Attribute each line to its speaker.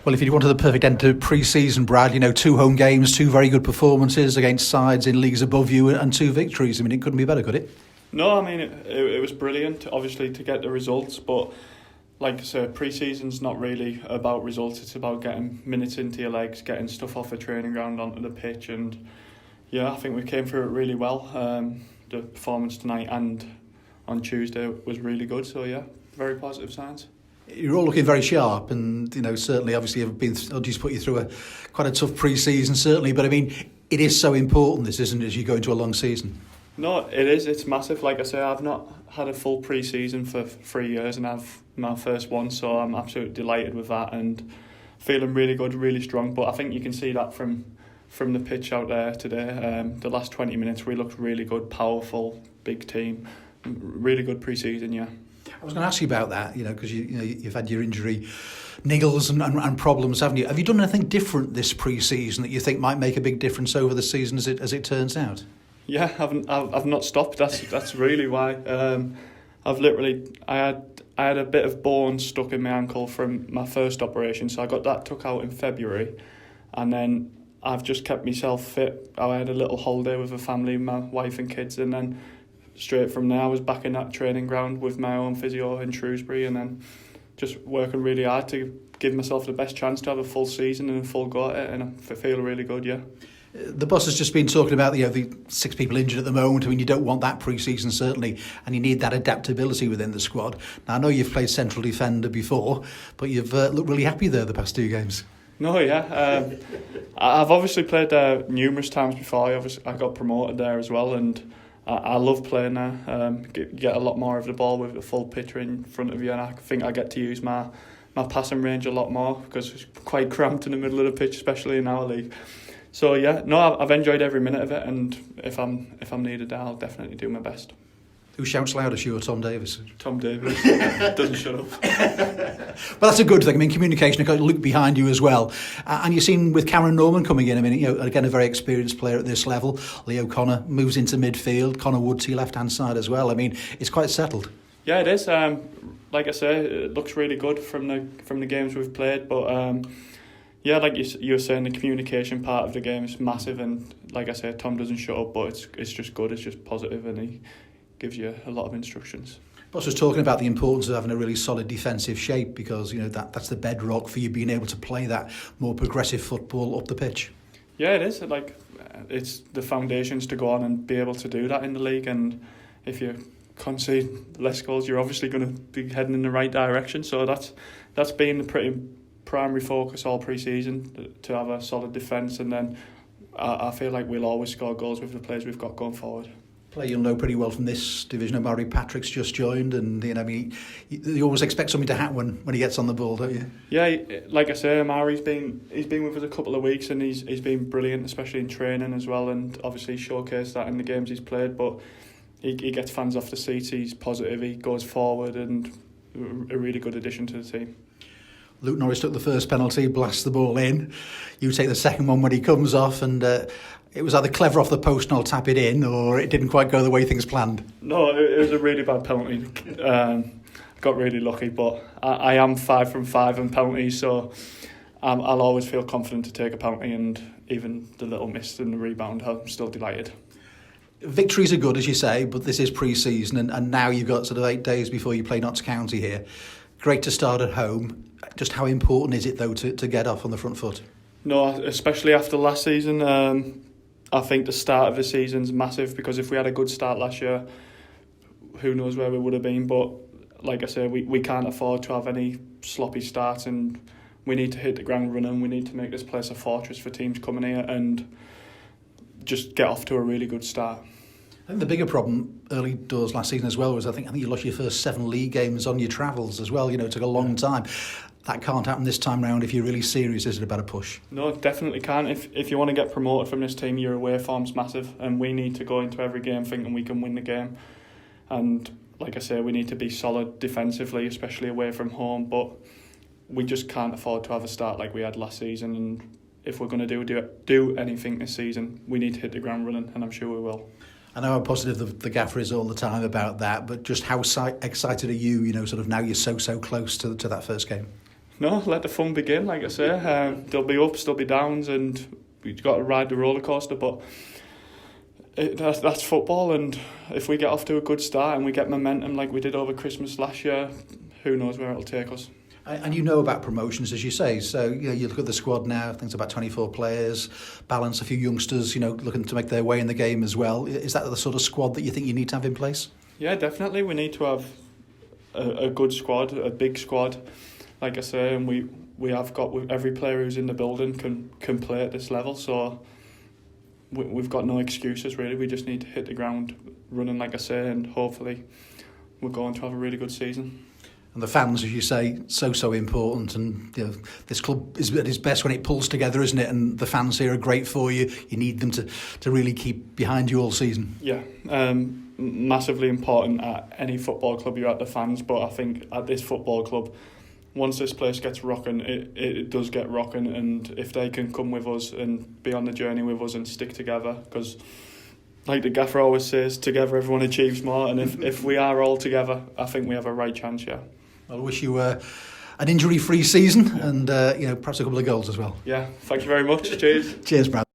Speaker 1: Well, if you wanted the perfect end to pre-season, Brad, 2 home games, 2 very good performances against sides in leagues above you and 2 victories. I mean, it couldn't be better, could it?
Speaker 2: No, I mean, it was brilliant, obviously, to get the results, but like I said, pre-season's not really about results. It's about getting minutes into your legs, getting stuff off the training ground onto the pitch, and yeah, I think we came through it really well. The performance tonight and on Tuesday was really good, so yeah, very positive signs.
Speaker 1: You're all looking very sharp, and certainly, obviously, LG's put you through quite a tough pre-season, certainly. But I mean, it is so important, this, isn't it, as you go into a long season?
Speaker 2: No, it is. It's massive. Like I say, I've not had a full pre-season for 3 years, and I've my first one, so I'm absolutely delighted with that and feeling really good, really strong. But I think you can see that from the pitch out there today. The last 20 minutes, we looked really good, powerful, big team, really good pre-season. Yeah.
Speaker 1: I was going to ask you about that, because you've had your injury niggles and problems, haven't you? Have you done anything different this pre-season that you think might make a big difference over the season as it turns out?
Speaker 2: Yeah, I've not stopped. That's really why. I had a bit of bone stuck in my ankle from my first operation, so I got that took out in February, and then I've just kept myself fit. I had a little holiday with the family, my wife and kids, and then straight from there I was back in that training ground with my own physio in Shrewsbury, and then just working really hard to give myself the best chance to have a full season and a full go at it, and I feel really good, yeah.
Speaker 1: The boss has just been talking about the 6 people injured at the moment. I mean, you don't want that pre-season, certainly, and you need that adaptability within the squad. Now, I know you've played central defender before, but you've looked really happy there the past 2 games.
Speaker 2: No, yeah. I've obviously played there numerous times before. I got promoted there as well, and I love playing there. Get a lot more of the ball with the full picture in front of you, and I think I get to use my passing range a lot more because it's quite cramped in the middle of the pitch, especially in our league. So yeah, no, I've enjoyed every minute of it, and if I'm needed, I'll definitely do my best.
Speaker 1: Who shouts loudest, you or Tom Davis?
Speaker 2: Tom Davis doesn't shut up.
Speaker 1: Well, that's a good thing. I mean, communication. I've got Luke behind you as well, and you've seen with Cameron Norman coming in. I mean, again, a very experienced player at this level. Leo Connor moves into midfield. Connor Wood to your left-hand side as well. I mean, it's quite settled.
Speaker 2: Yeah, it is. Like I say, it looks really good from the games we've played, but. Yeah, like you were saying, the communication part of the game is massive, and like I said, Tom doesn't shut up, but it's just good, it's just positive, and he gives you a lot of instructions.
Speaker 1: Boss was talking about the importance of having a really solid defensive shape because that's the bedrock for you being able to play that more progressive football up the pitch.
Speaker 2: Yeah, it is. It's the foundations to go on and be able to do that in the league, and if you concede less goals, you're obviously going to be heading in the right direction. So that's been the pretty primary focus all pre-season, to have a solid defence, and then I feel like we'll always score goals with the players we've got going forward. Player
Speaker 1: you'll know pretty well from this division, 𝗬𝗎 Patrick's just joined, and you always expect something to happen when he gets on the ball, don't you?
Speaker 2: Yeah, like I say, 𝗬𝗎's been with us a couple of weeks, and he's been brilliant, especially in training as well, and obviously showcased that in the games he's played. But he gets fans off the seats. He's positive. He goes forward, and a really good addition to the team.
Speaker 1: Luke Norris took the first penalty, blasts the ball in. You take the second one when he comes off, and it was either clever off the post and I'll tap it in, or it didn't quite go the way things planned.
Speaker 2: No, it was a really bad penalty. Got really lucky, but I am 5 from 5 in penalties, so I'll always feel confident to take a penalty, and even the little miss in the rebound, I'm still delighted.
Speaker 1: Victories are good, as you say, but this is pre-season, and now you've got sort of 8 days before you play Notts County here. Great to start at home. Just how important is it, though, to get off on the front foot?
Speaker 2: No, especially after last season. I think the start of the season's massive, because if we had a good start last year, who knows where we would have been. But like I say, we can't afford to have any sloppy starts, and we need to hit the ground running. We need to make this place a fortress for teams coming here and just get off to a really good start.
Speaker 1: I think the bigger problem early doors last season as well was I think you lost your first 7 league games on your travels as well. It took a long time. That can't happen this time round if you're really serious, is it, about a push?
Speaker 2: No, it definitely can't. If you want to get promoted from this team, your away form's massive, and we need to go into every game thinking we can win the game. And like I say, we need to be solid defensively, especially away from home, but we just can't afford to have a start like we had last season. And if we're going to do anything this season, we need to hit the ground running, and I'm sure we will.
Speaker 1: I know how positive the gaffer is all the time about that, but just how excited are you, sort of now you're so close to that first game?
Speaker 2: No, let the fun begin, like I say. There'll be ups, there'll be downs, and we've got to ride the roller coaster, but that's football, and if we get off to a good start and we get momentum like we did over Christmas last year, who knows where it'll take us.
Speaker 1: And you know about promotions, as you say. So you look at the squad now. I think it's about 24 players. Balance a few youngsters, looking to make their way in the game as well. Is that the sort of squad that you think you need to have in place?
Speaker 2: Yeah, definitely. We need to have a good squad, a big squad, like I say, and we have got every player who's in the building can play at this level. So we've got no excuses really. We just need to hit the ground running, like I say, and hopefully we're going to have a really good season.
Speaker 1: And the fans, as you say, so important. And this club is at its best when it pulls together, isn't it? And the fans here are great for you. You need them to really keep behind you all season.
Speaker 2: Yeah, massively important at any football club. You're at the fans, but I think at this football club, once this place gets rocking, it does get rocking. And if they can come with us and be on the journey with us and stick together, because like the gaffer always says, together everyone achieves more. And if we are all together, I think we have a right chance, yeah.
Speaker 1: I'll wish you an injury-free season and perhaps a couple of goals as well.
Speaker 2: Yeah, thank you very much. Cheers.
Speaker 1: Cheers, Brad.